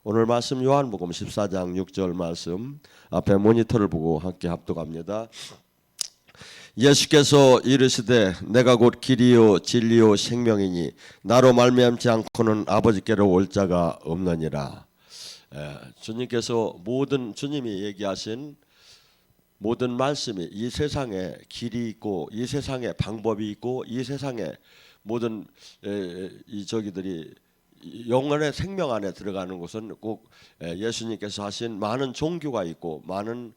오늘 말씀 요한복음 14장 6절 말씀 앞에 모니터를 보고 함께 합독합니다. 예수께서 이르시되 내가 곧 길이요 진리요 생명이니 나로 말미암지 않고는 아버지께로 올 자가 없느니라. 주님께서 주님이 얘기하신 모든 말씀이 이 세상에 길이 있고 이 세상에 방법이 있고 이 세상에 모든 이 저기들이 영혼의 생명 안에 들어가는 것은 꼭 예수님께서 하신 많은 종교가 있고 많은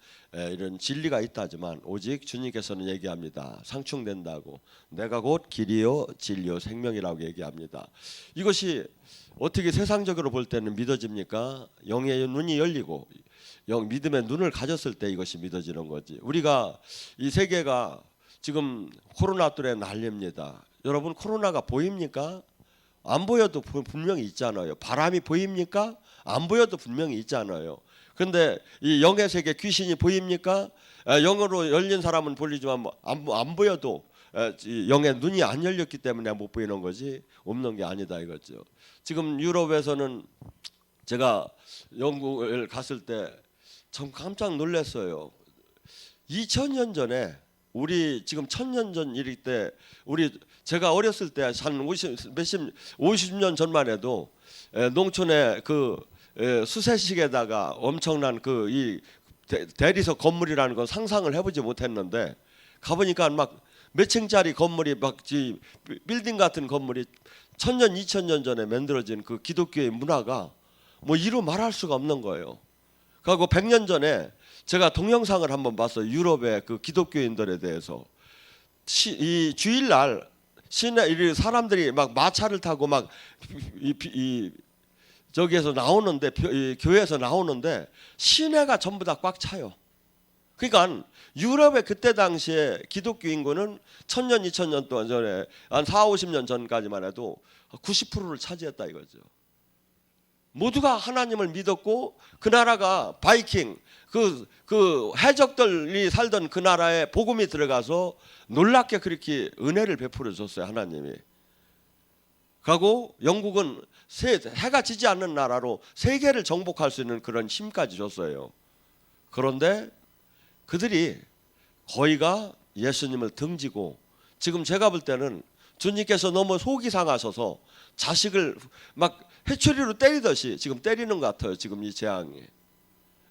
이런 진리가 있다지만 오직 주님께서는 얘기합니다. 상충된다고. 내가 곧 길이요 진리요 생명이라고 얘기합니다. 이것이 어떻게 세상적으로 볼 때는 믿어집니까? 영의 눈이 열리고 믿음의 눈을 가졌을 때 이것이 믿어지는 거지. 우리가 이 세계가 지금 코로나 때문에 난립니다. 여러분 코로나가 보입니까? 안 보여도 분명히 있잖아요. 바람이 보입니까? 안 보여도 분명히 있잖아요. 근데 이 영의 세계 귀신이 보입니까? 영으로 열린 사람은 보이지만 안 보여도 영의 눈이 안 열렸기 때문에 못 보이는 거지 없는 게 아니다 이거죠. 지금 유럽에서는 제가 영국을 갔을 때 참 깜짝 놀랐어요. 2000년 전에 우리 지금 1000년 전 일일 때 제가 어렸을 때 한 50년 전만 해도 농촌에 그 수세식에다가 엄청난 그 이 대리석 건물이라는 건 상상을 해보지 못했는데 가보니까 막 몇 층짜리 건물이 막 빌딩 같은 건물이 1000년 2000년 전에 만들어진 그 기독교의 문화가 뭐 이루 말할 수가 없는 거예요. 그리고 100년 전에 제가 동영상을 한번 봤어요. 유럽의 그 기독교인들에 대해서 이 주일날 시내 사람들이 막 마차를 타고 막 저기에서 나오는데 교회에서 나오는데 시내가 전부 다 꽉 차요. 그러니까 유럽의 그때 당시에 기독교 인구는 1000년 2000년 동안 전에 한 40-50년 전까지만 해도 90%를 차지했다 이거죠. 모두가 하나님을 믿었고 그 나라가 바이킹 그 해적들이 살던 그 나라에 복음이 들어가서 놀랍게 그렇게 은혜를 베풀어 줬어요 하나님이. 그리고 영국은 해가 지지 않는 나라로 세계를 정복할 수 있는 그런 힘까지 줬어요. 그런데 그들이 거의가 예수님을 등지고 지금 제가 볼 때는 주님께서 너무 속이 상하셔서 자식을 막 회초리로 때리듯이 지금 때리는 것 같아요. 지금 이 재앙이.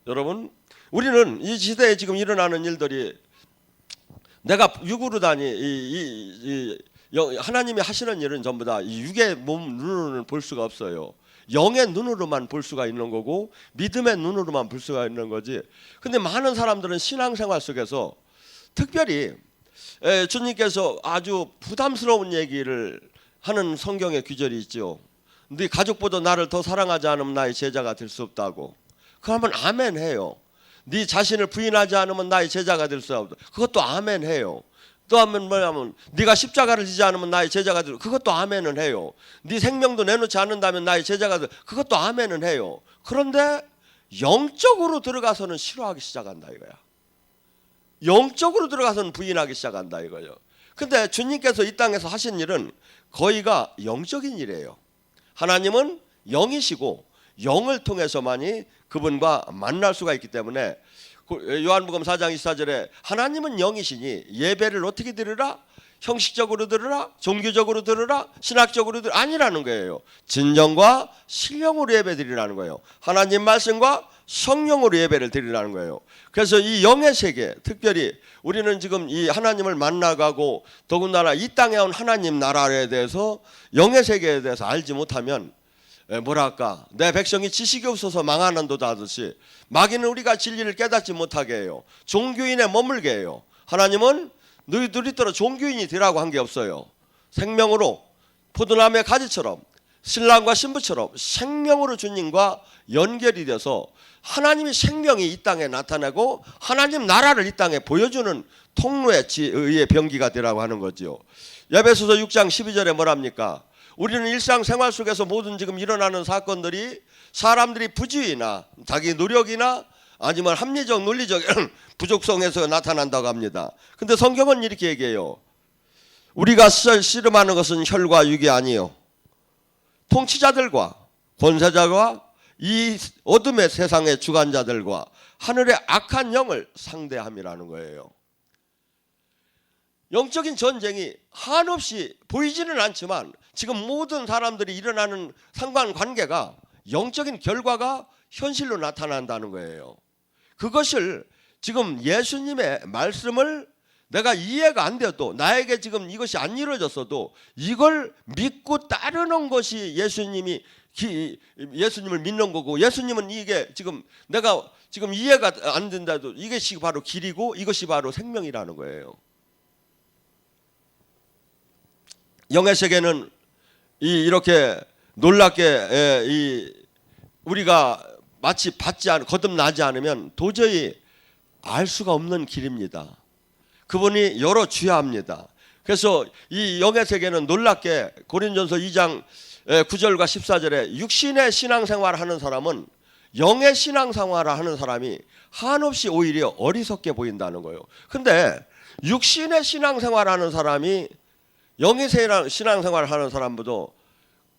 여러분 우리는 이 시대에 지금 일어나는 일들이 내가 육으로 하나님이 하시는 일은 전부 다 이 육의 몸 눈으로는 볼 수가 없어요. 영의 눈으로만 볼 수가 있는 거고 믿음의 눈으로만 볼 수가 있는 거지. 근데 많은 사람들은 신앙생활 속에서 특별히 주님께서 아주 부담스러운 얘기를 하는 성경의 규절이 있죠. 네 가족보다 나를 더 사랑하지 않으면 나의 제자가 될 수 없다고. 그러면 아멘 해요. 네 자신을 부인하지 않으면 나의 제자가 될 수 없다. 그것도 아멘 해요. 또 하면 뭐냐면 네가 십자가를 지지 않으면 나의 제자가 될 그것도 아멘은 해요. 네 생명도 내놓지 않는다면 나의 제자가 될 그것도 아멘은 해요. 그런데 영적으로 들어가서는 싫어하기 시작한다 이거야. 영적으로 들어가서는 부인하기 시작한다 이거예요. 근데 주님께서 이 땅에서 하신 일은 거의가 영적인 일이에요. 하나님은 영이시고 영을 통해서만이 그분과 만날 수가 있기 때문에 요한복음 4장 24절에 하나님은 영이시니 예배를 어떻게 드리라? 형식적으로 들으라? 종교적으로 들으라? 신학적으로 들으라? 아니라는 거예요. 진정과 신령으로 예배 드리라는 거예요. 하나님 말씀과 성령으로 예배를 드리라는 거예요. 그래서 이 영의 세계, 특별히 우리는 지금 이 하나님을 만나가고 더군다나 이 땅에 온 하나님 나라에 대해서 영의 세계에 대해서 알지 못하면 뭐랄까 내 백성이 지식이 없어서 망하는도다 하듯이 마귀는 우리가 진리를 깨닫지 못하게 해요. 종교인에 머물게 해요. 하나님은 너희들이 따라 종교인이 되라고 한 게 없어요. 생명으로 포도나무의 가지처럼 신랑과 신부처럼 생명으로 주님과 연결이 돼서 하나님의 생명이 이 땅에 나타나고 하나님 나라를 이 땅에 보여주는 통로의 의의 병기가 되라고 하는 거죠. 에베소서 6장 12절에 뭐랍니까? 우리는 일상생활 속에서 모든 지금 일어나는 사건들이 사람들이 부주의나 자기 노력이나 아니면 합리적 논리적 부족성에서 나타난다고 합니다. 근데 성경은 이렇게 얘기해요. 우리가 씨름하는 것은 혈과 육이 아니요 통치자들과 권세자와 이 어둠의 세상의 주관자들과 하늘의 악한 영을 상대함이라는 거예요. 영적인 전쟁이 한없이 보이지는 않지만 지금 모든 사람들이 일어나는 상관관계가 영적인 결과가 현실로 나타난다는 거예요. 그것을 지금 예수님의 말씀을 내가 이해가 안 되어도, 나에게 지금 이것이 안 이루어졌어도 이걸 믿고 따르는 것이 예수님을 믿는 거고, 예수님은 이게 지금 내가 지금 이해가 안 된다도 이것이 바로 길이고 이것이 바로 생명이라는 거예요. 영의 세계는 이렇게 놀랍게 우리가 마치 거듭나지 않으면 도저히 알 수가 없는 길입니다. 그분이 열어줘야 합니다. 그래서 이 영의 세계는 놀랍게 고린도전서 2장 9절과 14절에 육신의 신앙생활을 하는 사람은 영의 신앙생활을 하는 사람이 한없이 오히려 어리석게 보인다는 거예요. 근데 육신의 신앙생활을 하는 사람이 영의 신앙생활을 하는 사람보다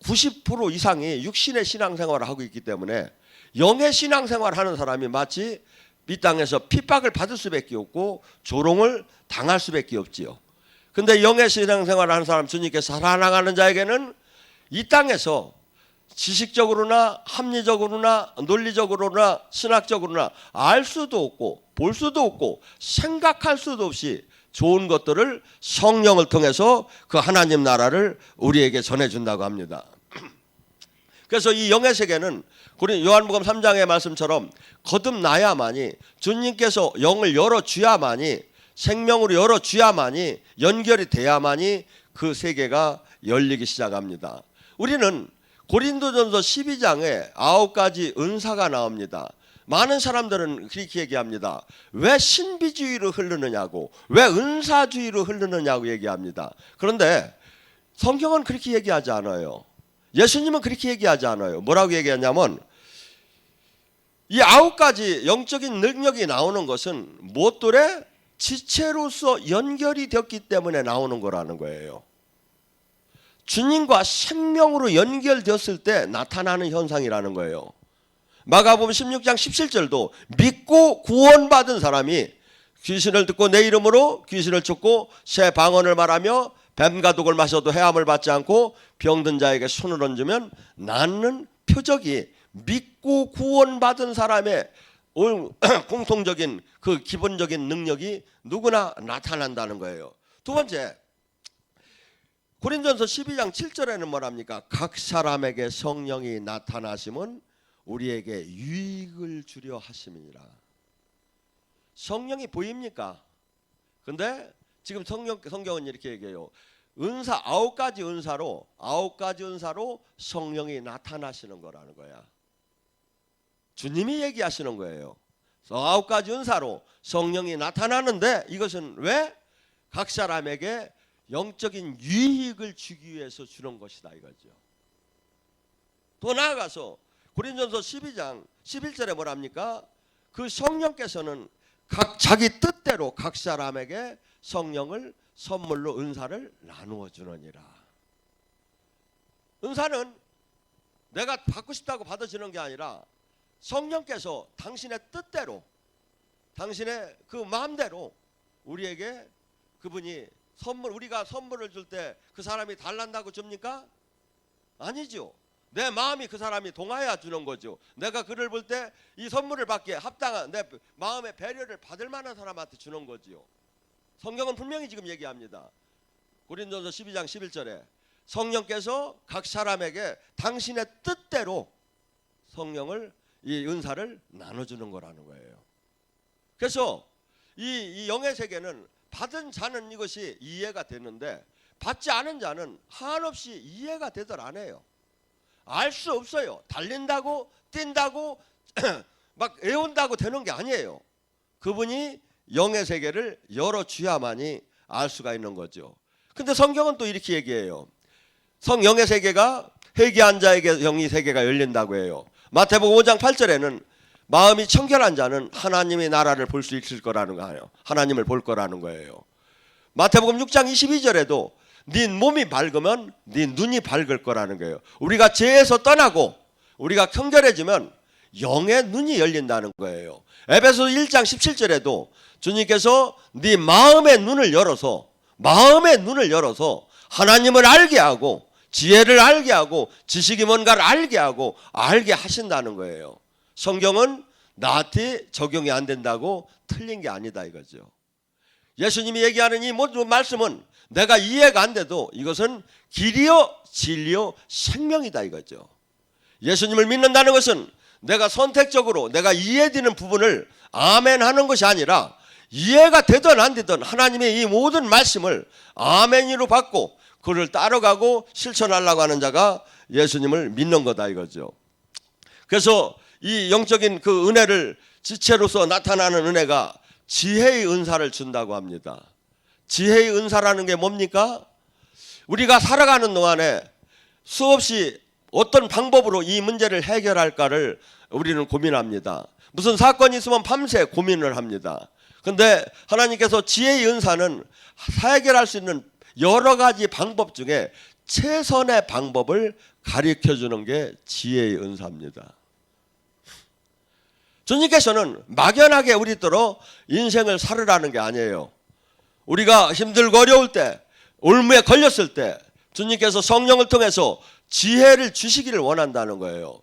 90% 이상이 육신의 신앙생활을 하고 있기 때문에 영의 신앙생활을 하는 사람이 마치 이 땅에서 핍박을 받을 수밖에 없고 조롱을 당할 수밖에 없지요. 근데 영의 신앙생활을 하는 사람, 주님께서 살아나가는 자에게는 이 땅에서 지식적으로나 합리적으로나 논리적으로나 신학적으로나 알 수도 없고 볼 수도 없고 생각할 수도 없이 좋은 것들을 성령을 통해서 그 하나님 나라를 우리에게 전해준다고 합니다. 그래서 이 영의 세계는 요한복음 3장의 말씀처럼 거듭나야만이, 주님께서 영을 열어주야만이, 생명으로 열어주야만이, 연결이 돼야만이 그 세계가 열리기 시작합니다. 우리는 고린도전서 12장에 9가지 은사가 나옵니다. 많은 사람들은 그렇게 얘기합니다. 왜 신비주의로 흐르느냐고, 왜 은사주의로 흐르느냐고 얘기합니다. 그런데 성경은 그렇게 얘기하지 않아요. 예수님은 그렇게 얘기하지 않아요. 뭐라고 얘기하냐면 이 9가지 영적인 능력이 나오는 것은 무엇들의 지체로서 연결이 되었기 때문에 나오는 거라는 거예요. 주님과 생명으로 연결되었을 때 나타나는 현상이라는 거예요. 마가복음 16장 17절도 믿고 구원받은 사람이 귀신을 듣고 내 이름으로 귀신을 쫓고 새 방언을 말하며 뱀과 독을 마셔도 해함을 받지 않고 병든 자에게 손을 얹으면 낫는 표적이 믿고 구원받은 사람의 공통적인 그 기본적인 능력이 누구나 나타난다는 거예요. 두 번째, 고린도전서 12장 7절에는 뭐랍니까? 각 사람에게 성령이 나타나심은 우리에게 유익을 주려 하심이니라. 성령이 보입니까? 근데 지금 성경은 이렇게 얘기해요. 은사 9가지 은사로 성령이 나타나시는 거라는 거야. 주님이 얘기하시는 거예요. 9가지 은사로 성령이 나타나는데 이것은 왜? 각 사람에게 영적인 유익을 주기 위해서 주는 것이다 이거죠. 더 나아가서 고린도전서 12장 11절에 뭐랍니까? 그 성령께서는 자기 뜻대로 각 사람에게 성령을 선물로 은사를 나누어 주느니라. 은사는 내가 받고 싶다고 받아주는 게 아니라 성령께서 당신의 뜻대로, 당신의 그 마음대로 우리에게 그분이 우리가 선물을 줄 때 그 사람이 달란다고 줍니까? 아니죠. 내 마음이 그 사람이 동하여야 주는 거죠. 내가 그를 볼 때 이 선물을 받기에 합당한 내 마음의 배려를 받을 만한 사람한테 주는 거지요. 성경은 분명히 지금 얘기합니다. 고린도전서 12장 11절에 성령께서 각 사람에게 당신의 뜻대로 성령을, 이 은사를 나눠주는 거라는 거예요. 그래서 이 영의 세계는 받은 자는 이것이 이해가 되는데 받지 않은 자는 한없이 이해가 되들 안 해요. 알 수 없어요. 달린다고 뛴다고 막 애운다고 되는 게 아니에요. 그분이 영의 세계를 열어주야만이 알 수가 있는 거죠. 근데 성경은 또 이렇게 얘기해요. 영의 세계가 회개한 자에게 영의 세계가 열린다고 해요. 마태복음 5장 8절에는 마음이 청결한 자는 하나님의 나라를 볼 수 있을 거라는 거예요. 하나님을 볼 거라는 거예요. 마태복음 6장 22절에도 네 몸이 밝으면 네 눈이 밝을 거라는 거예요. 우리가 죄에서 떠나고 우리가 청결해지면 영의 눈이 열린다는 거예요. 에베소 1장 17절에도 주님께서 네 마음의 눈을 열어서 하나님을 알게 하고 지혜를 알게 하고 지식이 뭔가를 알게 하고 알게 하신다는 거예요. 성경은 나한테 적용이 안 된다고 틀린 게 아니다 이거죠. 예수님이 얘기하는 이 모든 말씀은 내가 이해가 안 돼도 이것은 길이요 진리요 생명이다 이거죠. 예수님을 믿는다는 것은 내가 선택적으로 내가 이해되는 부분을 아멘 하는 것이 아니라 이해가 되든 안 되든 하나님의 이 모든 말씀을 아멘으로 받고 그를 따라가고 실천하려고 하는 자가 예수님을 믿는 거다 이거죠. 그래서 이 영적인 그 은혜를 지체로서 나타나는 은혜가 지혜의 은사를 준다고 합니다. 지혜의 은사라는 게 뭡니까? 우리가 살아가는 동안에 수없이 어떤 방법으로 이 문제를 해결할까를 우리는 고민합니다. 무슨 사건이 있으면 밤새 고민을 합니다. 그런데 하나님께서 지혜의 은사는 해결할 수 있는 여러 가지 방법 중에 최선의 방법을 가르쳐주는 게 지혜의 은사입니다. 주님께서는 막연하게 우리더러 인생을 살으라는 게 아니에요. 우리가 힘들고 어려울 때, 올무에 걸렸을 때 주님께서 성령을 통해서 지혜를 주시기를 원한다는 거예요.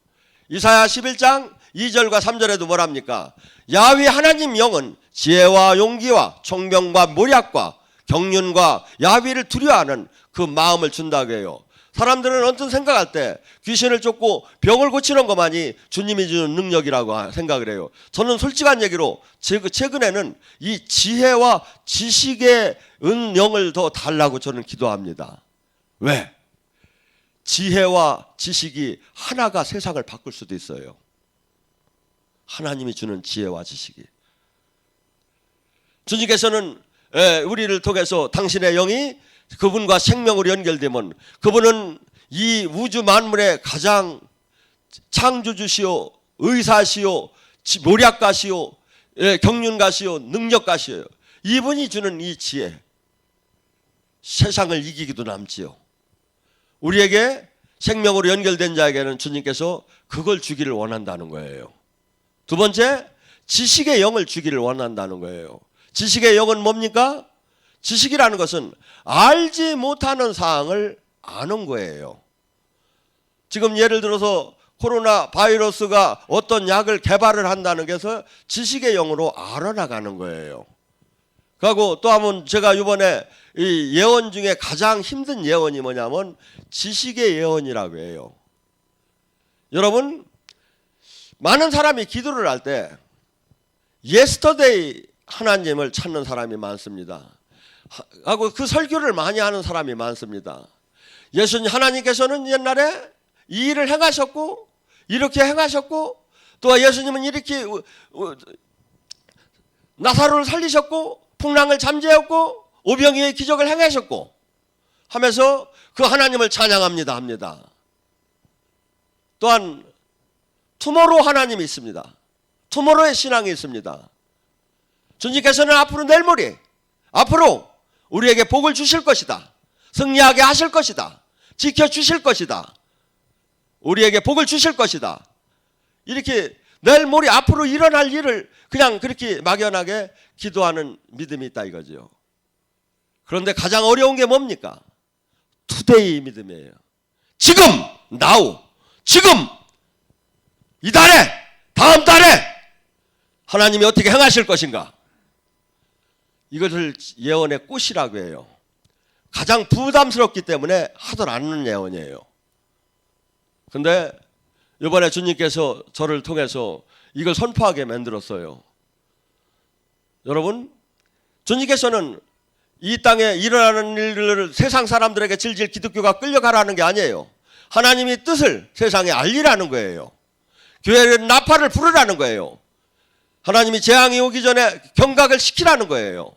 이사야 11장 2절과 3절에도 뭐랍니까? 야훼 하나님 영은 지혜와 용기와 총명과 모략과 경륜과 야훼를 두려워하는 그 마음을 준다고 해요. 사람들은 어떤 생각할 때 귀신을 쫓고 병을 고치는 것만이 주님이 주는 능력이라고 생각을 해요. 저는 솔직한 얘기로 최근에는 이 지혜와 지식의 은영을 더 달라고 저는 기도합니다. 왜? 지혜와 지식이 하나가 세상을 바꿀 수도 있어요. 하나님이 주는 지혜와 지식이. 주님께서는 우리를 통해서 당신의 영이 그분과 생명으로 연결되면 그분은 이 우주 만물의 가장 창조주시오, 의사시오, 모략가시오, 경륜가시오, 능력가시오. 이분이 주는 이 지혜, 세상을 이기기도 남지요. 우리에게 생명으로 연결된 자에게는 주님께서 그걸 주기를 원한다는 거예요. 두 번째, 지식의 영을 주기를 원한다는 거예요. 지식의 영은 뭡니까? 지식이라는 것은 알지 못하는 사항을 아는 거예요. 지금 예를 들어서 코로나 바이러스가 어떤 약을 개발을 한다는 것을 지식의 영으로 알아나가는 거예요. 그리고 또 한번 제가 이번에 이 예언 중에 가장 힘든 예언이 뭐냐면 지식의 예언이라고 해요. 여러분, 많은 사람이 기도를 할 때 yesterday 하나님을 찾는 사람이 많습니다. 하고 그 설교를 많이 하는 사람이 많습니다. 예수님 하나님께서는 옛날에 이 일을 행하셨고 이렇게 행하셨고 또 예수님은 이렇게 나사로를 살리셨고 풍랑을 잠재웠고 오병이의 기적을 행하셨고 하면서 그 하나님을 찬양합니다 합니다. 또한 투모로우 하나님이 있습니다. 투모로우의 신앙이 있습니다. 주님께서는 앞으로 내일 모레 앞으로 우리에게 복을 주실 것이다. 승리하게 하실 것이다. 지켜주실 것이다. 우리에게 복을 주실 것이다. 이렇게 내일 모레 앞으로 일어날 일을 그냥 그렇게 막연하게 기도하는 믿음이 있다 이거죠. 그런데 가장 어려운 게 뭡니까? 투데이 믿음이에요. 지금 now 지금 이 달에 다음 달에 하나님이 어떻게 행하실 것인가? 이것을 예언의 꽃이라고 해요. 가장 부담스럽기 때문에 하들 않는 예언이에요. 그런데 이번에 주님께서 저를 통해서 이걸 선포하게 만들었어요. 여러분, 주님께서는 이 땅에 일어나는 일들을 세상 사람들에게 질질 기독교가 끌려가라는 게 아니에요. 하나님의 뜻을 세상에 알리라는 거예요. 교회를 나팔을 부르라는 거예요. 하나님이 재앙이 오기 전에 경각을 시키라는 거예요.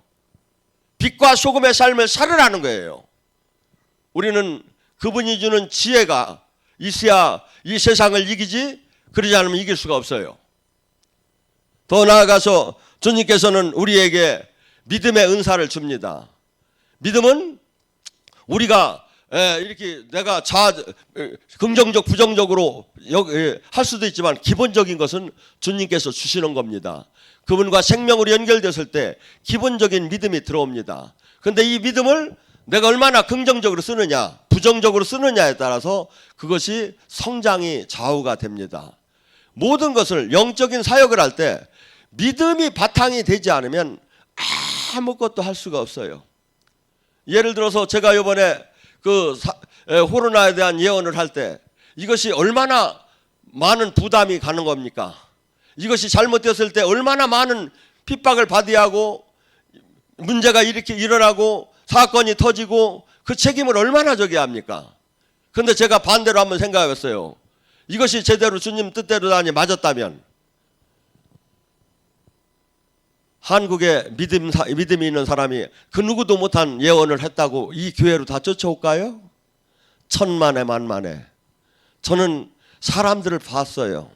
빛과 소금의 삶을 살으라는 거예요. 우리는 그분이 주는 지혜가 있어야 이 세상을 이기지, 그러지 않으면 이길 수가 없어요. 더 나아가서 주님께서는 우리에게 믿음의 은사를 줍니다. 믿음은 우리가 이렇게 내가 긍정적 부정적으로 할 수도 있지만 기본적인 것은 주님께서 주시는 겁니다. 그분과 생명으로 연결됐을 때 기본적인 믿음이 들어옵니다. 그런데 이 믿음을 내가 얼마나 긍정적으로 쓰느냐 부정적으로 쓰느냐에 따라서 그것이 성장이 좌우가 됩니다. 모든 것을 영적인 사역을 할 때 믿음이 바탕이 되지 않으면 아무것도 할 수가 없어요. 예를 들어서 제가 이번에 코로나에 대한 예언을 할 때 이것이 얼마나 많은 부담이 가는 겁니까? 이것이 잘못되었을 때 얼마나 많은 핍박을 받아야 하고 문제가 이렇게 일어나고 사건이 터지고 그 책임을 얼마나 져야 합니까? 그런데 제가 반대로 한번 생각해봤어요. 이것이 제대로 주님 뜻대로 맞았다면 한국에 믿음이 있는 사람이 그 누구도 못한 예언을 했다고 이 교회로 다 쫓아올까요? 천만에 만만에. 저는 사람들을 봤어요.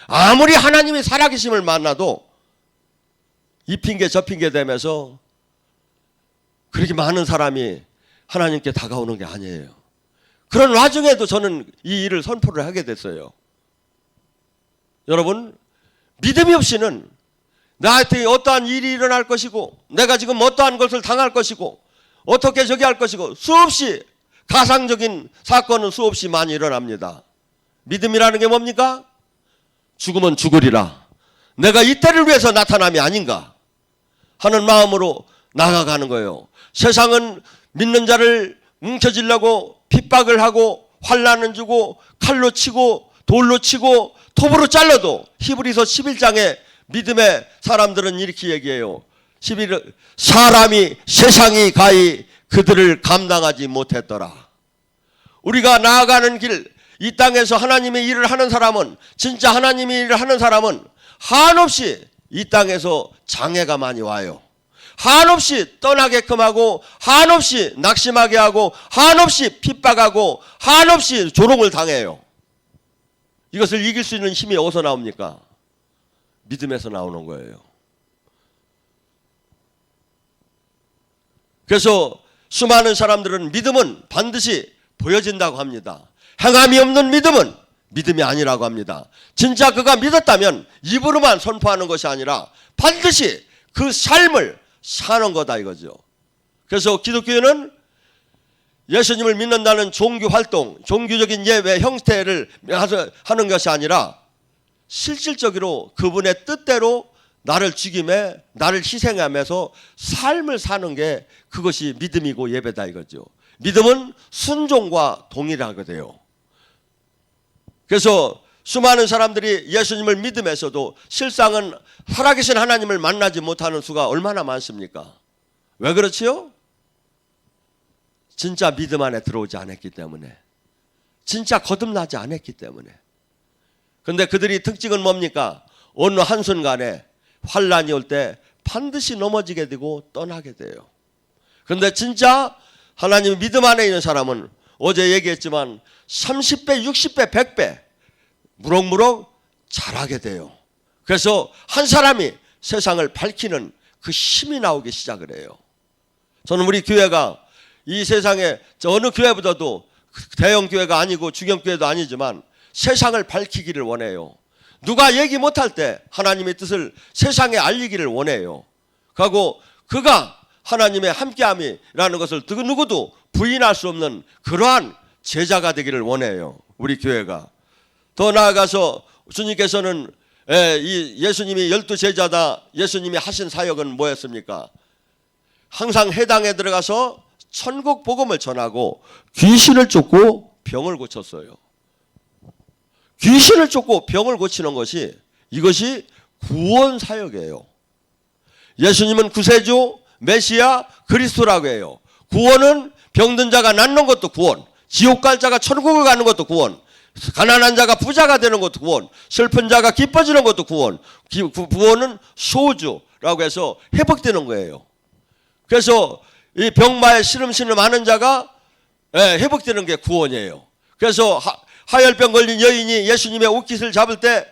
아무리 하나님의 살아계심을 만나도 이 핑계 저 핑계 대면서 그렇게 많은 사람이 하나님께 다가오는 게 아니에요. 그런 와중에도 저는 이 일을 선포를 하게 됐어요. 여러분, 믿음이 없이는 나한테 어떠한 일이 일어날 것이고 내가 지금 어떠한 것을 당할 것이고 어떻게 저기 할 것이고 수없이 가상적인 사건은 수없이 많이 일어납니다. 믿음이라는 게 뭡니까? 죽으면 죽으리라. 내가 이때를 위해서 나타남이 아닌가 하는 마음으로 나아가는 거예요. 세상은 믿는 자를 뭉쳐지려고 핍박을 하고 환난을 주고 칼로 치고 돌로 치고 톱으로 잘라도 히브리서 11장에 믿음의 사람들은 이렇게 얘기해요. 11절 사람이 세상이 가히 그들을 감당하지 못했더라. 우리가 나아가는 길, 이 땅에서 하나님의 일을 하는 사람은 진짜 하나님의 일을 하는 사람은 한없이 이 땅에서 장애가 많이 와요. 한없이 떠나게끔 하고 한없이 낙심하게 하고 한없이 핍박하고 한없이 조롱을 당해요. 이것을 이길 수 있는 힘이 어디서 나옵니까? 믿음에서 나오는 거예요. 그래서 수많은 사람들은 믿음은 반드시 보여진다고 합니다. 행함이 없는 믿음은 믿음이 아니라고 합니다. 진짜 그가 믿었다면 입으로만 선포하는 것이 아니라 반드시 그 삶을 사는 거다 이거죠. 그래서 기독교는 예수님을 믿는다는 종교 활동, 종교적인 예배 형태를 하는 것이 아니라 실질적으로 그분의 뜻대로 나를 죽임에 나를 희생하면서 삶을 사는 게 그것이 믿음이고 예배다 이거죠. 믿음은 순종과 동일하게 돼요. 그래서 수많은 사람들이 예수님을 믿으면서도 실상은 살아계신 하나님을 만나지 못하는 수가 얼마나 많습니까? 왜 그렇지요? 진짜 믿음 안에 들어오지 않았기 때문에, 진짜 거듭나지 않았기 때문에. 그런데 그들이 특징은 뭡니까? 어느 한순간에 환란이 올 때 반드시 넘어지게 되고 떠나게 돼요. 그런데 진짜 하나님의 믿음 안에 있는 사람은 어제 얘기했지만 30배, 60배, 100배 무럭무럭 자라게 돼요. 그래서 한 사람이 세상을 밝히는 그 힘이 나오기 시작을 해요. 저는 우리 교회가 이 세상에 어느 교회보다도 대형 교회가 아니고 중형 교회도 아니지만 세상을 밝히기를 원해요. 누가 얘기 못할 때 하나님의 뜻을 세상에 알리기를 원해요. 그리고 그가 하나님의 함께함이라는 것을 누구도 부인할 수 없는 그러한 제자가 되기를 원해요. 우리 교회가. 더 나아가서 주님께서는 예수님이 12제자다 예수님이 하신 사역은 뭐였습니까? 항상 해당에 들어가서 천국 복음을 전하고 귀신을 쫓고 병을 고쳤어요. 귀신을 쫓고 병을 고치는 것이 이것이 구원 사역이에요. 예수님은 구세주, 메시아, 그리스도라고 해요. 구원은 병든 자가 낫는 것도 구원, 지옥 갈 자가 천국을 가는 것도 구원, 가난한 자가 부자가 되는 것도 구원, 슬픈 자가 기뻐지는 것도 구원. 구원은 소주라고 해서 회복되는 거예요. 그래서 이 병마에 시름시름하는 자가 회복되는 게 구원이에요. 그래서 하열병 걸린 여인이 예수님의 옷깃을 잡을 때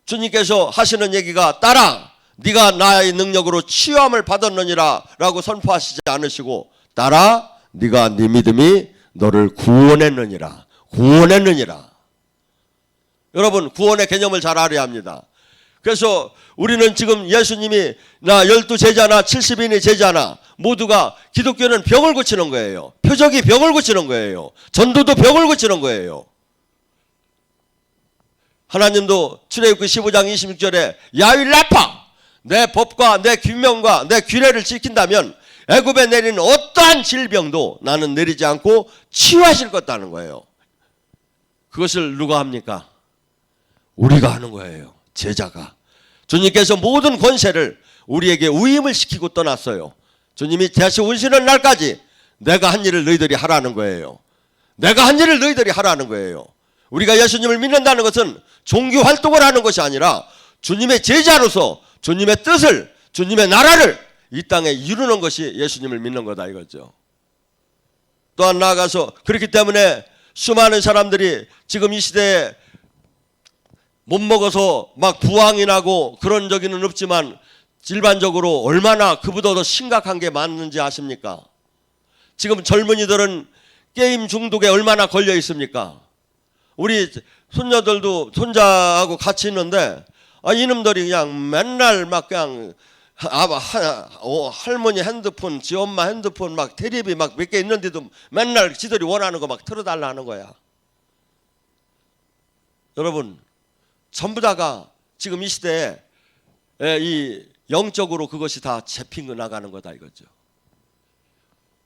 주님께서 하시는 얘기가 딸아 네가 나의 능력으로 치유함을 받았느니라 라고 선포하시지 않으시고 딸아 네가 네 믿음이 너를 구원했느니라. 구원했느니라. 여러분, 구원의 개념을 잘 알아야 합니다. 그래서 우리는 지금 예수님이 나 12제자나 70인의 제자나 모두가 기독교는 병을 고치는 거예요. 표적이 병을 고치는 거예요. 전도도 병을 고치는 거예요. 하나님도 출애굽기 15장 26절에 야윌라파, 내 법과 내 규명과 내 규례를 지킨다면 애굽에 내리는 어떠한 질병도 나는 내리지 않고 치유하실 것다는 거예요. 그것을 누가 합니까? 우리가 하는 거예요. 제자가. 주님께서 모든 권세를 우리에게 위임을 시키고 떠났어요. 주님이 다시 오시는 날까지 내가 한 일을 너희들이 하라는 거예요. 내가 한 일을 너희들이 하라는 거예요. 우리가 예수님을 믿는다는 것은 종교 활동을 하는 것이 아니라 주님의 제자로서 주님의 뜻을, 주님의 나라를 이 땅에 이루는 것이 예수님을 믿는 거다 이거죠. 또한 나아가서 그렇기 때문에 수많은 사람들이 지금 이 시대에 못 먹어서 막 부항이 나고 그런 적은 없지만 일반적으로 얼마나 그보다 더 심각한 게 많은지 아십니까? 지금 젊은이들은 게임 중독에 얼마나 걸려 있습니까? 우리 손녀들도 손자하고 같이 있는데 이놈들이 그냥 맨날 막 그냥 할머니 핸드폰, 지 엄마 핸드폰 막 테레비 막 몇 개 있는데도 맨날 지들이 원하는 거 막 틀어달라 하는 거야. 여러분, 전부 다가 지금 이 시대에 이 영적으로 그것이 다 잡힌 나가는 거다 이거죠.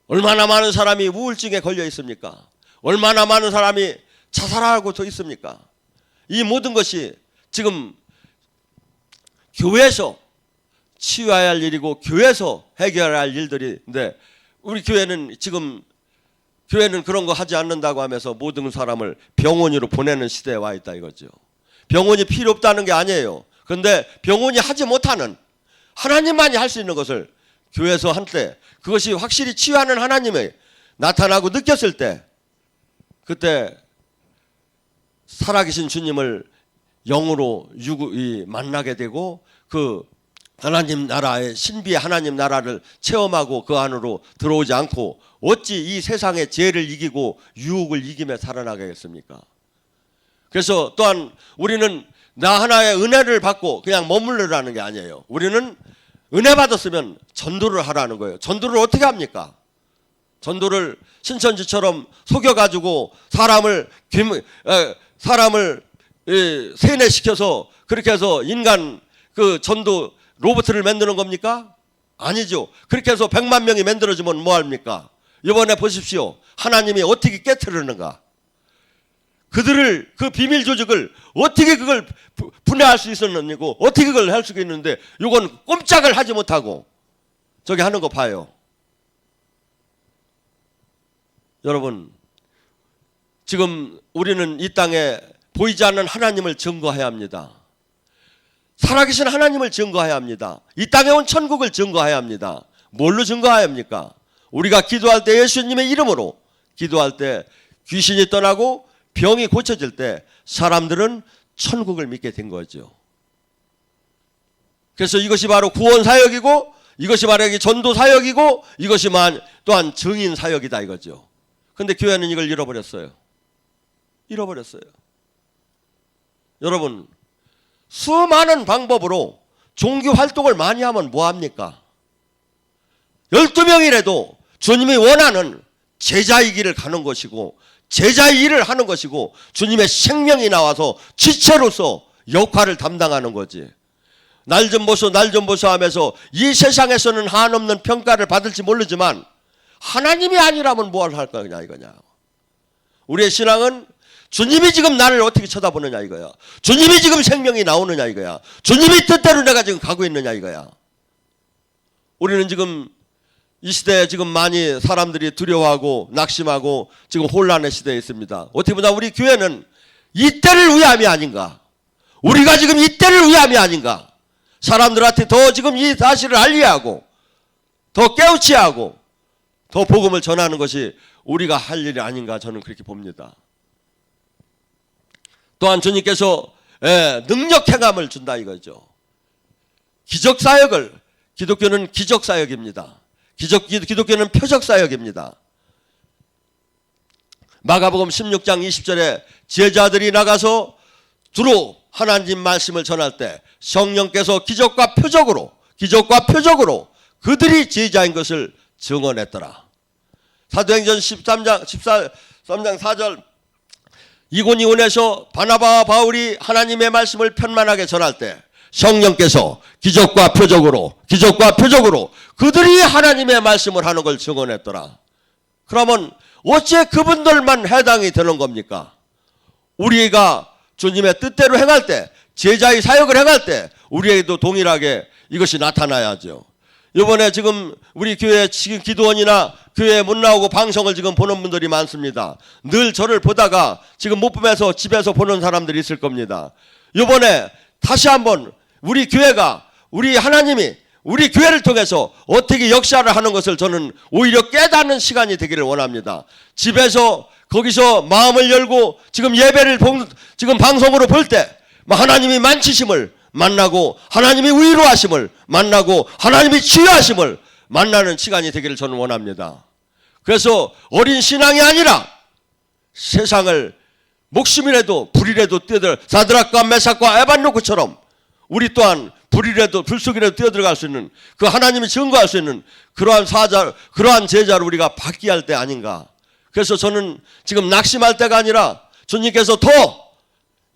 얼마나 많은 사람이 우울증에 걸려 있습니까? 얼마나 많은 사람이 자살하고 더 있습니까? 이 모든 것이 지금 교회에서 치유해야 할 일이고 교회에서 해결해야 할 일들인데 우리 교회는 지금 그런 거 하지 않는다고 하면서 모든 사람을 병원으로 보내는 시대에 와 있다 이거죠. 병원이 필요 없다는 게 아니에요. 그런데 병원이 하지 못하는 하나님만이 할 수 있는 것을 교회에서 한때 그것이 확실히 치유하는 하나님이 나타나고 느꼈을 때 그때 살아계신 주님을 영으로 만나게 되고 그 하나님 나라의 신비의 하나님 나라를 체험하고 그 안으로 들어오지 않고 어찌 이 세상의 죄를 이기고 유혹을 이기며 살아나가겠습니까? 그래서 또한 우리는 나 하나의 은혜를 받고 그냥 머물러라는 게 아니에요. 우리는 은혜 받았으면 전도를 하라는 거예요. 전도를 어떻게 합니까? 전도를 신천지처럼 속여가지고 사람을 세뇌시켜서 그렇게 해서 인간 그 전도 로봇을 만드는 겁니까? 아니죠. 그렇게 해서 100만 명이 만들어지면 뭐합니까? 이번에 보십시오. 하나님이 어떻게 깨트리는가? 그들을 그 비밀 조직을 어떻게 그걸 분해할 수 있었느냐고 어떻게 그걸 할 수가 있는데 이건 꼼짝을 하지 못하고 저기 하는 거 봐요. 여러분, 지금 우리는 이 땅에 보이지 않는 하나님을 증거해야 합니다. 살아계신 하나님을 증거해야 합니다. 이 땅에 온 천국을 증거해야 합니다. 뭘로 증거해야 합니까? 우리가 기도할 때 예수님의 이름으로 기도할 때 귀신이 떠나고 병이 고쳐질 때 사람들은 천국을 믿게 된 거죠. 그래서 이것이 바로 구원 사역이고 이것이 바로 전도 사역이고 이것이 또한 증인 사역이다 이거죠. 그런데 교회는 이걸 잃어버렸어요. 여러분, 수많은 방법으로 종교 활동을 많이 하면 뭐합니까? 12명이라도 주님이 원하는 제자의 길을 가는 것이고 제자의 일을 하는 것이고 주님의 생명이 나와서 지체로서 역할을 담당하는 거지. 날 좀 보소 하면서 이 세상에서는 한없는 평가를 받을지 모르지만 하나님이 아니라면 뭘 할 거냐 이거냐. 우리의 신앙은 주님이 지금 나를 어떻게 쳐다보느냐 이거야. 주님이 지금 생명이 나오느냐 이거야. 주님이 뜻대로 내가 지금 가고 있느냐 이거야. 우리는 지금 이 시대에 지금 많이 사람들이 두려워하고 낙심하고 지금 혼란의 시대에 있습니다. 어떻게 보면 우리 교회는 이때를 위함이 아닌가. 우리가 지금 이때를 위함이 아닌가. 사람들한테 더 지금 이 사실을 알리하고 더 깨우치 하고 더 복음을 전하는 것이 우리가 할 일이 아닌가 저는 그렇게 봅니다. 또한 주님께서 능력 행함을 준다 이거죠. 기적 사역을 기독교는 기적 사역입니다. 기독교는 표적 사역입니다. 마가복음 16장 20절에 제자들이 나가서 두루 하나님 말씀을 전할 때 성령께서 기적과 표적으로 그들이 제자인 것을 증언했더라. 사도행전 13장 4절 이고니온에서 바나바와 바울이 하나님의 말씀을 편만하게 전할 때 성령께서 기적과 표적으로 그들이 하나님의 말씀을 하는 걸 증언했더라. 그러면 어째 그분들만 해당이 되는 겁니까? 우리가 주님의 뜻대로 행할 때, 제자의 사역을 행할 때 우리에게도 동일하게 이것이 나타나야죠. 이번에 지금 우리 교회 지금 기도원이나 교회에 못 나오고 방송을 지금 보는 분들이 많습니다. 늘 저를 보다가 지금 못 보면서 집에서 보는 사람들이 있을 겁니다. 이번에 다시 한번 우리 교회가, 우리 하나님이 우리 교회를 통해서 어떻게 역사를 하는 것을 저는 오히려 깨닫는 시간이 되기를 원합니다. 집에서 거기서 마음을 열고 지금 예배를 지금 방송으로 볼 때 하나님이 만지심을 만나고 하나님이 위로하심을 만나고 하나님이 치유하심을 만나는 시간이 되기를 저는 원합니다. 그래서 어린 신앙이 아니라 세상을 목숨이라도 불이라도 뛰어들 사드락과 메삭과 에반노크처럼 우리 또한 불이라도 불속이라도 뛰어들어갈 수 있는 그 하나님이 증거할 수 있는 그러한 제자를 우리가 받게 할 때 아닌가. 그래서 저는 지금 낙심할 때가 아니라 주님께서 더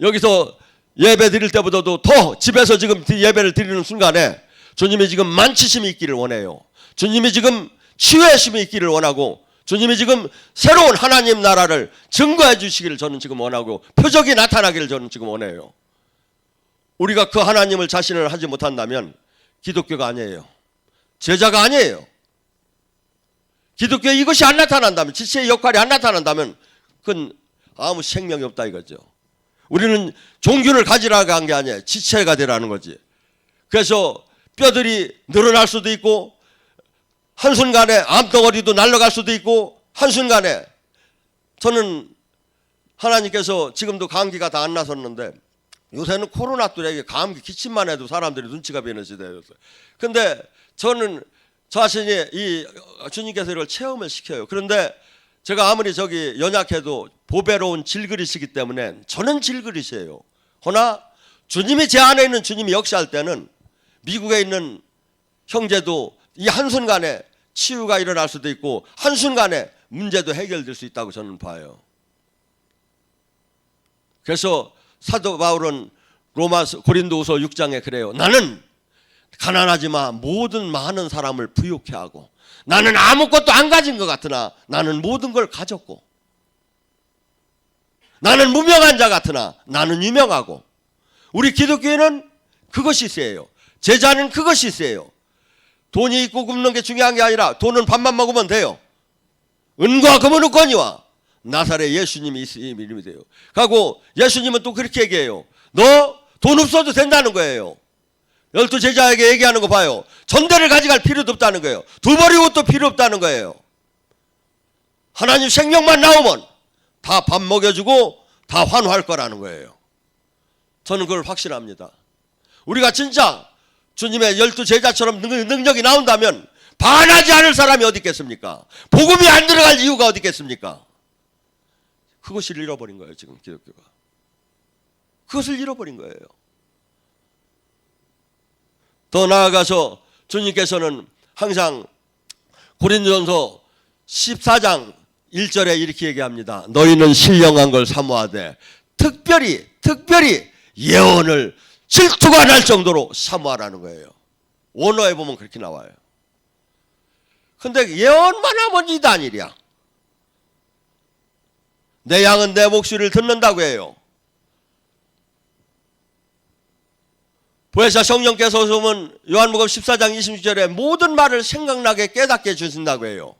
여기서 예배 드릴 때보다도 더 집에서 지금 예배를 드리는 순간에 주님이 지금 만치심이 있기를 원해요. 주님이 지금 치유하심이 있기를 원하고 주님이 지금 새로운 하나님 나라를 증거해 주시기를 저는 지금 원하고 표적이 나타나기를 저는 지금 원해요. 우리가 그 하나님을 자신을 하지 못한다면 기독교가 아니에요. 제자가 아니에요. 기독교에 이것이 안 나타난다면, 지체의 역할이 안 나타난다면 그건 아무 생명이 없다 이거죠. 우리는 종교를 가지라고 한 게 아니에요. 지체가 되라는 거지. 그래서 뼈들이 늘어날 수도 있고 한순간에 암덩어리도 날아갈 수도 있고 한순간에 저는 하나님께서 지금도 감기가 다 안 나섰는데 요새는 코로나 때문에 감기 기침만 해도 사람들이 눈치가 보이는 시대였어요. 근데 저는 자신이 이 주님께서 이걸 체험을 시켜요. 그런데 제가 아무리 연약해도 보배로운 질그릇이기 때문에 저는 질그릇이에요. 허나 주님이 제 안에 있는 주님이 역사할 때는 미국에 있는 형제도 이 한순간에 치유가 일어날 수도 있고 한순간에 문제도 해결될 수 있다고 저는 봐요. 그래서 사도 바울은 고린도후서 6장에 그래요. 나는 가난하지만 모든 많은 사람을 부유케 하고 나는 아무것도 안 가진 것 같으나 나는 모든 걸 가졌고 나는 무명한 자 같으나 나는 유명하고 우리 기독교에는 그것이 있어요. 제자는 그것이 있어요. 돈이 있고 굶는 게 중요한 게 아니라 돈은 밥만 먹으면 돼요. 은과 금은 거니와 나사렛 예수님이 있으면 이름이 돼요. 하고 예수님은 또 그렇게 얘기해요. 너 돈 없어도 된다는 거예요. 12 제자에게 얘기하는 거 봐요. 전대를 가져갈 필요도 없다는 거예요. 두 벌이 옷도 필요 없다는 거예요. 하나님 생명만 나오면 다 밥 먹여주고 다 환호할 거라는 거예요. 저는 그걸 확신합니다. 우리가 진짜 주님의 12 제자처럼 능력이 나온다면 반하지 않을 사람이 어디 있겠습니까? 복음이 안 들어갈 이유가 어디 있겠습니까? 그것을 잃어버린 거예요. 지금 기독교가. 그것을 잃어버린 거예요. 더 나아가서 주님께서는 항상 고린도전서 14장 1절에 이렇게 얘기합니다. 너희는 신령한 걸 사모하되 특별히 예언을 질투가 날 정도로 사모하라는 거예요. 원어에 보면 그렇게 나와요. 근데 예언만 하면 이단이랴. 내 양은 내 목소리를 듣는다고 해요. 보혜사 성령께서 오시면 요한복음 14장 26절에 모든 말을 생각나게 깨닫게 해주신다고 해요.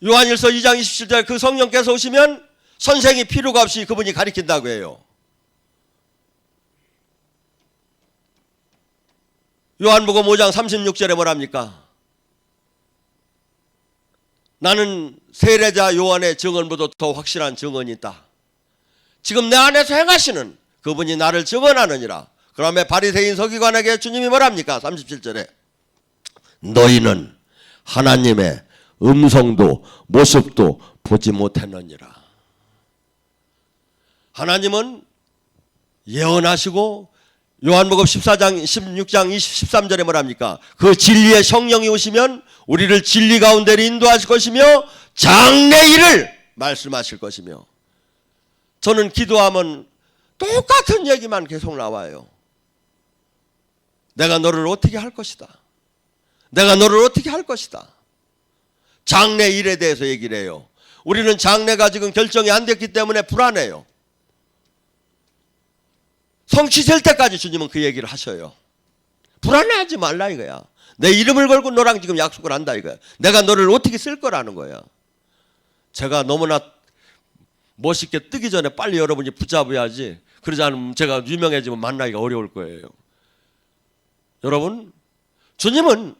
요한일서 2장 27절 그 성령께서 오시면 선생이 필요가 없이 그분이 가르친다고 해요. 요한복음 5장 36절에 뭐랍니까? 나는 세례자 요한의 증언보다 더 확실한 증언이 있다. 지금 내 안에서 행하시는 그분이 나를 증언하느니라. 그러면 바리새인 서기관에게 주님이 뭐랍니까? 37절에 너희는 하나님의 음성도 모습도 보지 못했느니라. 하나님은 예언하시고 요한복음 14장 16장 13절에 뭐랍니까? 그 진리의 성령이 오시면 우리를 진리 가운데로 인도하실 것이며 장래일을 말씀하실 것이며, 저는 기도하면 똑같은 얘기만 계속 나와요. 내가 너를 어떻게 할 것이다. 내가 너를 어떻게 할 것이다. 장래일에 대해서 얘기를 해요. 우리는 장래가 지금 결정이 안 됐기 때문에 불안해요. 성취될 때까지 주님은 그 얘기를 하셔요. 불안해하지 말라 이거야. 내 이름을 걸고 너랑 지금 약속을 한다 이거야. 내가 너를 어떻게 쓸 거라는 거야. 제가 너무나 멋있게 뜨기 전에 빨리 여러분이 붙잡아야지, 그러지 않으면 제가 유명해지면 만나기가 어려울 거예요. 여러분, 주님은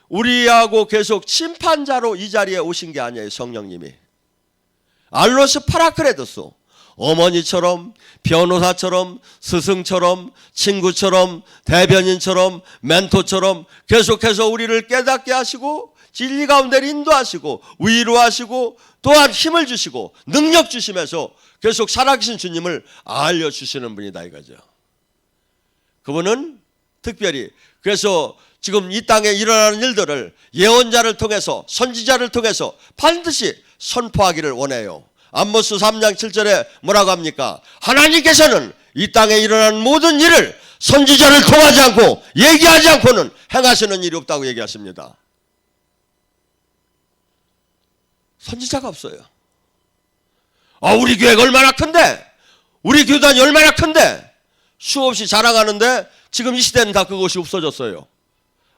우리하고 계속 심판자로 이 자리에 오신 게 아니에요. 성령님이 알로스 파라크레도스, 어머니처럼, 변호사처럼, 스승처럼, 친구처럼, 대변인처럼, 멘토처럼 계속해서 우리를 깨닫게 하시고 진리 가운데 인도하시고 위로하시고 또한 힘을 주시고 능력 주시면서 계속 살아계신 주님을 알려주시는 분이다 이거죠. 그분은 특별히 그래서 지금 이 땅에 일어나는 일들을 예언자를 통해서, 선지자를 통해서 반드시 선포하기를 원해요. 암모스 3장 7절에 뭐라고 합니까? 하나님께서는 이 땅에 일어나는 모든 일을 선지자를 통하지 않고 얘기하지 않고는 행하시는 일이 없다고 얘기하십니다. 선지자가 없어요. 우리 교회가 얼마나 큰데, 우리 교단이 얼마나 큰데 수없이 자랑하는데 지금 이 시대는 다 그것이 없어졌어요.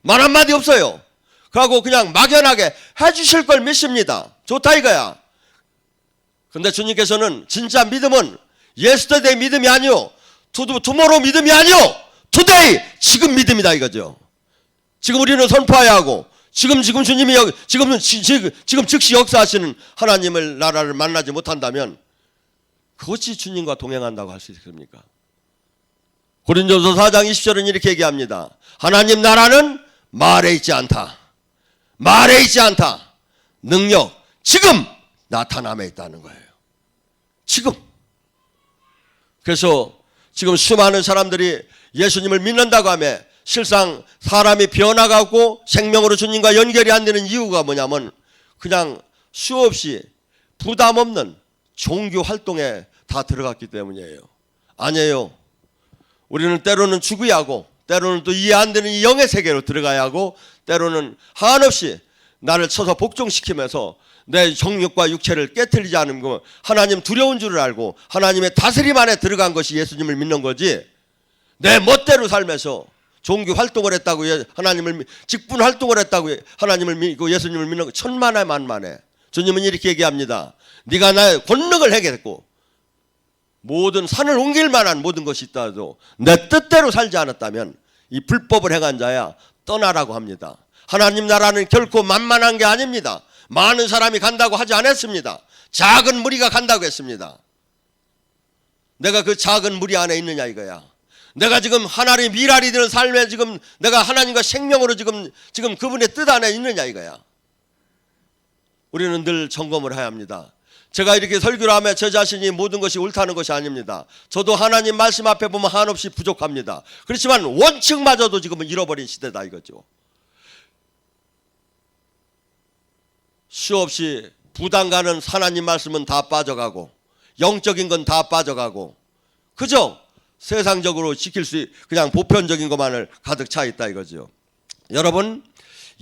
말 한마디 없어요. 그러고 그냥 막연하게 해주실 걸 믿습니다. 좋다 이거야. 근데 주님께서는 진짜 믿음은 yesterday 믿음이 아니요, tomorrow 믿음이 아니요, today 지금 믿음이다 이거죠. 지금 우리는 선포해야 하고, 지금 주님이 지금 즉시 역사하시는 하나님을 나라를 만나지 못한다면 그것이 주님과 동행한다고 할 수 있습니까? 고린도서 4장 20절은 이렇게 얘기합니다. 하나님 나라는 말에 있지 않다. 말에 있지 않다. 능력 지금 나타남에 있다는 거예요. 지금. 그래서 지금 수많은 사람들이 예수님을 믿는다고 하며 실상 사람이 변화가고 생명으로 주님과 연결이 안 되는 이유가 뭐냐면 그냥 수없이 부담 없는 종교 활동에 다 들어갔기 때문이에요. 아니에요. 우리는 때로는 죽어야 하고, 때로는 또 이해 안 되는 이 영의 세계로 들어가야 하고, 때로는 한없이 나를 쳐서 복종시키면서 내 정욕과 육체를 깨트리지 않으면 하나님 두려운 줄을 알고 하나님의 다스림 안에 들어간 것이 예수님을 믿는 거지, 내 멋대로 살면서 종교 활동을 했다고 하나님을 직분 활동을 했다고 하나님을 믿고 예수님을 믿는 거 천만에 만만해. 주님은 이렇게 얘기합니다. 네가 나의 권능을 행했고 모든 산을 옮길 만한 모든 것이 있다도 내 뜻대로 살지 않았다면 이 불법을 행한 자야 떠나라고 합니다. 하나님 나라는 결코 만만한 게 아닙니다. 많은 사람이 간다고 하지 않았습니다. 작은 무리가 간다고 했습니다. 내가 그 작은 무리 안에 있느냐 이거야. 내가 지금 하나님의 미랄이 되는 삶에 지금 내가 하나님과 생명으로 지금 그분의 뜻 안에 있느냐 이거야. 우리는 늘 점검을 해야 합니다. 제가 이렇게 설교를 하며 저 자신이 모든 것이 옳다는 것이 아닙니다. 저도 하나님 말씀 앞에 보면 한없이 부족합니다. 그렇지만 원칙마저도 지금은 잃어버린 시대다 이거죠. 수없이 부담 가는 하나님 말씀은 다 빠져가고 영적인 건 다 빠져가고 그저 세상적으로 지킬 수 그냥 보편적인 것만을 가득 차 있다 이거죠. 여러분,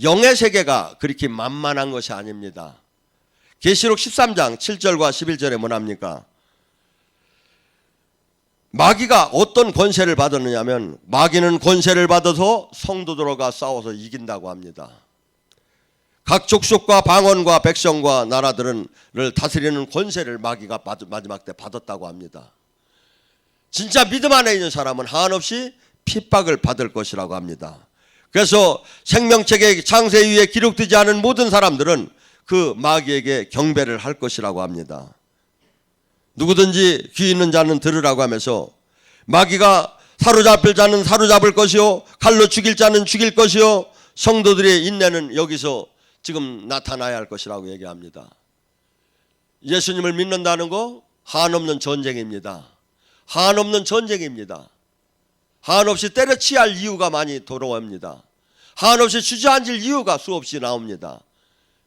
영의 세계가 그렇게 만만한 것이 아닙니다. 계시록 13장 7절과 11절에 뭐랍니까? 마귀가 어떤 권세를 받았느냐면 마귀는 권세를 받아서 성도들과 싸워서 이긴다고 합니다. 각 족속과 방언과 백성과 나라들을 다스리는 권세를 마귀가 마지막 때 받았다고 합니다. 진짜 믿음 안에 있는 사람은 한없이 핍박을 받을 것이라고 합니다. 그래서 생명책의 창세기에 기록되지 않은 모든 사람들은 그 마귀에게 경배를 할 것이라고 합니다. 누구든지 귀 있는 자는 들으라고 하면서 마귀가 사로잡힐 자는 사로잡을 것이요 칼로 죽일 자는 죽일 것이요 성도들의 인내는 여기서 지금 나타나야 할 것이라고 얘기합니다. 예수님을 믿는다는 거 한없는 전쟁입니다. 한없는 전쟁입니다. 한없이 때려치야 할 이유가 많이 돌아옵니다. 한없이 주저앉을 이유가 수없이 나옵니다.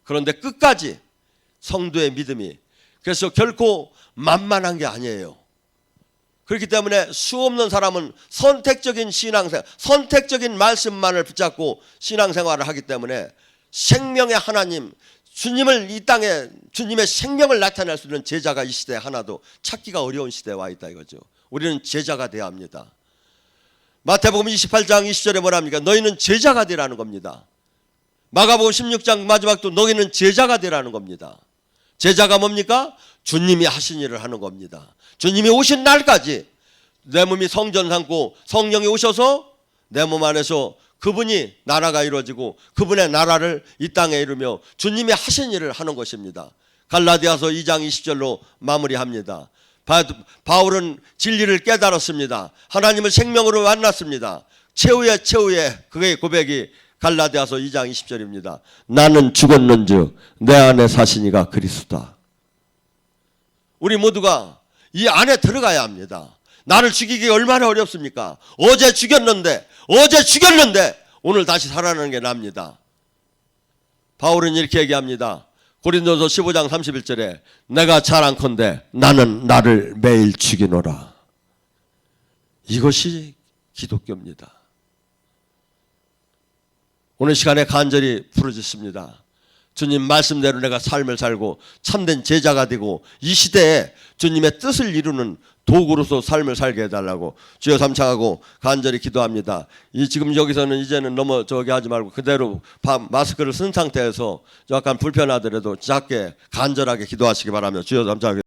그런데 끝까지 성도의 믿음이 그래서 결코 만만한 게 아니에요. 그렇기 때문에 수없는 사람은 선택적인 신앙생활, 선택적인 말씀만을 붙잡고 신앙생활을 하기 때문에 생명의 하나님, 주님을 이 땅에 주님의 생명을 나타낼 수 있는 제자가 이 시대에 하나도 찾기가 어려운 시대에 와 있다 이거죠. 우리는 제자가 되어야 합니다. 마태복음 28장 20절에 뭐랍니까? 너희는 제자가 되라는 겁니다. 마가복음 16장 마지막도 너희는 제자가 되라는 겁니다. 제자가 뭡니까? 주님이 하신 일을 하는 겁니다. 주님이 오신 날까지 내 몸이 성전 삼고 성령이 오셔서 내 몸 안에서 그분이 나라가 이루어지고 그분의 나라를 이 땅에 이루며 주님이 하신 일을 하는 것입니다. 갈라디아서 2장 20절로 마무리합니다. 바울은 진리를 깨달았습니다. 하나님을 생명으로 만났습니다. 최후의 그의 고백이 갈라디아서 2장 20절입니다. 나는 죽었는즉 내 안에 사시니가 그리스도다. 우리 모두가 이 안에 들어가야 합니다. 나를 죽이기 얼마나 어렵습니까? 어제 죽였는데 오늘 다시 살아나는 게 납니다. 바울은 이렇게 얘기합니다. 고린도서 15장 31절에 내가 자랑컨대 나는 나를 매일 죽이노라. 이것이 기독교입니다. 오늘 시간에 간절히 부르짖습니다. 주님 말씀대로 내가 삶을 살고 참된 제자가 되고 이 시대에 주님의 뜻을 이루는 도구로서 삶을 살게 해달라고 주여 삼창하고 간절히 기도합니다. 지금 여기서는 이제는 너무 저기 하지 말고 그대로 마스크를 쓴 상태에서 약간 불편하더라도 작게 간절하게 기도하시기 바라며 주여 삼창하게